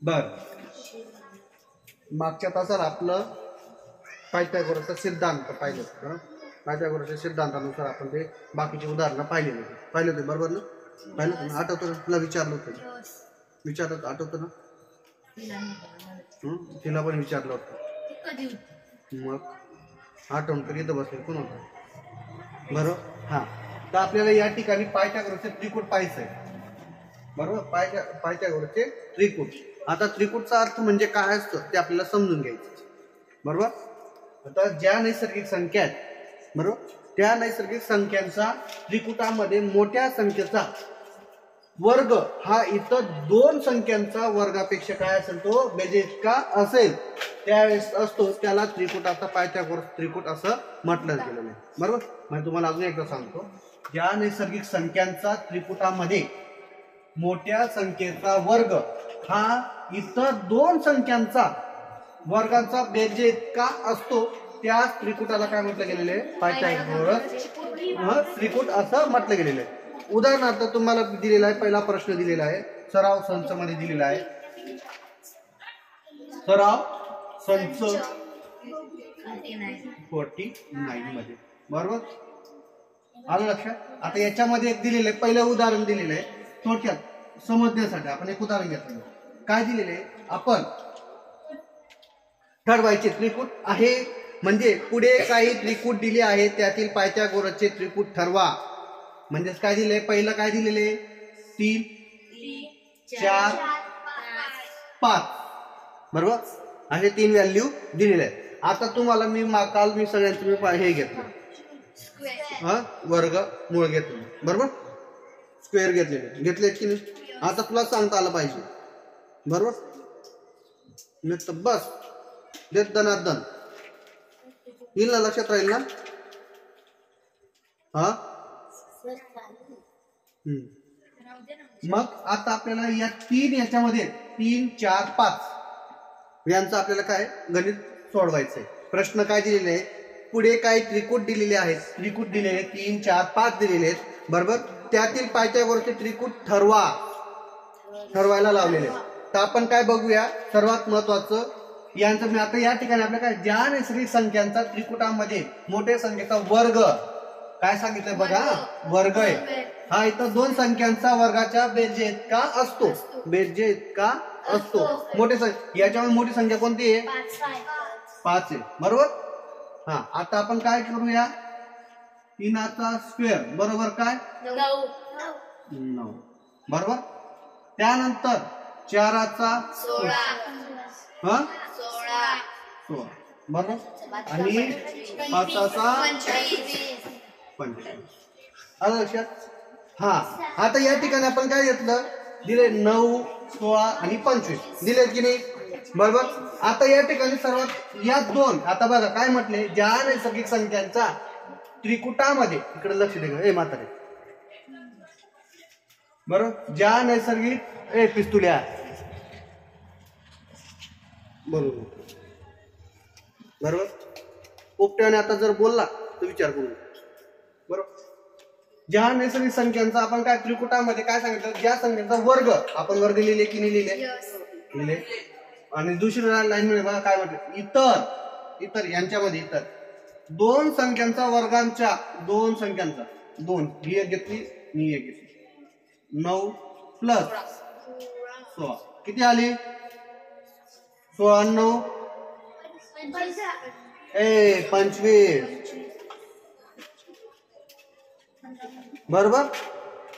बर, मागच्या तासात आपलं पायथागोरसचा सिद्धांत पाहिलं. पायथागोरसच्या सिद्धांतानुसार आपण ते बाकीची उदाहरणं पाहिले होते बरोबर ना? पाहिलं होतं ना? आठवतं ना? तुला विचारलं होतं, आठवतं ना? तिला पण विचारलं होतं. मग आठवण तर इथं बसले कोण होतं बरोबर. हा, तर आपल्याला या ठिकाणी पायथागोरसचे त्रिकूट पाहायचं आहे बरोबर. पायथागोरसचे त्रिकूट. आता त्रिकूटचा अर्थ म्हणजे काय असतं ते आपल्याला समजून घ्यायचं बरोबर. आता ज्या नैसर्गिक संख्या आहेत बरोबर, त्या नैसर्गिक संख्यांचा त्रिकूटामध्ये मोठ्या संख्येचा वर्ग हा इतर दोन संख्यांचा वर्गापेक्षा काय असेल तो बेरजे इतका असेल त्यावेळेस असतो, त्याला त्रिकूटाचा पायथागोरस त्रिकूट असं म्हटलं गेलेलं आहे बरोबर. म्हणजे तुम्हाला अजून एकदा सांगतो, ज्या नैसर्गिक संख्यांचा त्रिकूटामध्ये मोठ्या संख्येचा वर्ग हा इतर दोन संख्यांचा वर्गाचा बेरजे इतका असतो त्या त्रिकूटाला काय म्हटलं गेलेलं आहे? पायथागोरस त्रिकूट असं म्हटलं गेलेलं आहे. उदाहरणार्थ तुम्हाला दिलेला आहे, पहिला प्रश्न दिलेला आहे सराव संच मध्ये दिलेला आहे. सराव संच 49 मध्ये बरोबर. आलं लक्षात? आता याच्यामध्ये एक दिलेलं आहे, पहिलं उदाहरण दिलेलं आहे. थोडक्यात समजण्यासाठी आपण एक उदाहरण घेतलं. काय दिलेलं आहे? आपण ठरवायचे त्रिकूट आहे म्हणजे पुढे काही त्रिकूट दिले आहेत त्यातील पायथागोरसचे त्रिकूट ठरवा. म्हणजेच काय दिले? पहिलं काय दिलेले? 3 4 5 बरोबर, असे 3 व्हॅल्यू दिलेले आहेत. आता तुम्हाला मी काल सगळ्यांचं मी हे घेतलं वर्ग मूळ घेतलं बरोबर, स्क्वेअर घेतले की नाही. आता तुला सांगता आलं पाहिजे बरोबर. नाही तर बस देत दनादन येईल ना, लक्षात राहील ना. हा, मग आता आपल्याला या 3 याच्यामध्ये 3 4 5 यांचं आपल्याला काय गणित सोडवायचंय. प्रश्न काय दिलेले आहे? पुढे काही त्रिकूट दिलेले आहेत, त्रिकूट दिलेले 3 4 5 दिलेले आहेत बरोबर. त्यातील पायथागोरसचे त्रिकूट ठरवायला लावलेले. तर आपण काय बघूया, सर्वात महत्वाचं यांचं मी आता या ठिकाणी आपल्याला काय, ज्या नैसर्गिक संख्यांचा त्रिकूटामध्ये मोठ्या संख्येचा वर्ग काय सांगितलं बघा, वर्ग आहे हा इथं दोन संख्यांचा वर्गाच्या बेरजे इतका असतो, बेरजे इतका असतो. मोठे संख्या याच्यामध्ये मोठी संख्या कोणती आहे? 5 आहे बरोबर. हा, आता आपण काय करूया, 3चा स्क्वेअर बरोबर काय 9 बरोबर. त्यानंतर 4चा 16 बरोबर आणि 5चा 25. आलं लक्षात? हा, आता या ठिकाणी आपण काय घेतलं, दिले 9 16 आणि 25 दिले की नाही बरोबर. आता या ठिकाणी सर्वात या दोन, आता बघा काय म्हटले, ज्या नैसर्गिक संख्यांचा त्रिकूटामध्ये, इकडे लक्ष दे म्हातारे बरोबर, ज्या नैसर्गिक पिस्तुल्या बरोबर बरोबर. पोपट्याने आता जर बोलला तर विचार करू बरोबर. ज्या नैसर्गिक संख्यांचा आपण काय त्रिकूटामध्ये काय सांगितलं, ज्या संख्यांचा वर्ग, आपण वर्ग लिहिले की नाही लिहिले. आणि दुसरी लाईन मध्ये बघा काय म्हटलं, इतर यांच्यामध्ये इतर दोन संख्यांचा वर्गांच्या, दोन संख्यांचा, दोन ही एक घेतली ही एक घेतली, 9 प्लस 16 किती आली? 16 9 25 बरोबर.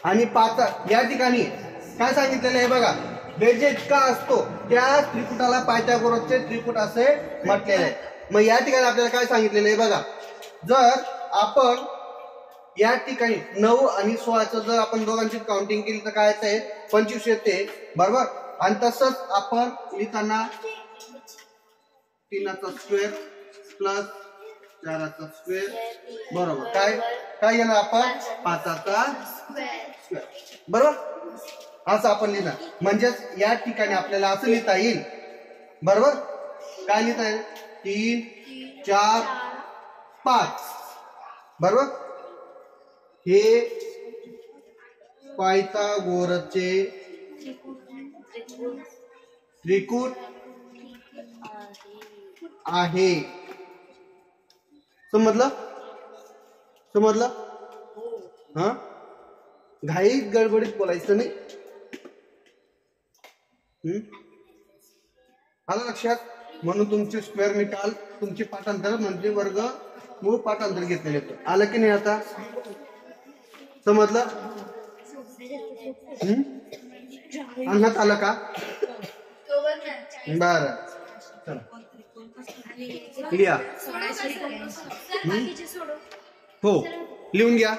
आणि 5 या ठिकाणी काय सांगितलेलं आहे बघा, बेरजे इतका असतो त्या त्रिकूटाला पायथागोरसचे त्रिकूट असे म्हटलेले आहे. मग या ठिकाणी आपल्याला काय सांगितलेलं आहे बघा, जर आपण या ठिकाणी 9 आणि 16चं जर आपण दोघांची काउंटिंग केली तर काय येते 25 येते बरोबर. आणि तसंच आपण लिहिताना 3चा स्क्वेअर प्लस 4चा स्क्वेअर बरोबर काय येणार आपण 5चा स्क्वेअर बरोबर असं आपण लिहिणार. म्हणजेच या ठिकाणी आपल्याला असं लिहिता येईल बरोबर. काय लिहिता येईल 3 4 5 बरोबर. हे पायथागोरसचे त्रिकूट आहे. समजलं? समजलं? हा, घाई गडबडीत बोलायचं नाही. आलं लक्षात? म्हणून तुमचे स्क्वेअर मिटाल, तुमचे पाठांतर म्हणजे वर्ग मूळ पाठांतर घेतलेले येतं. आलं की नाही आता? समजलं? अन्नात आलं का? बर, लिहा. हो, लिहून घ्या.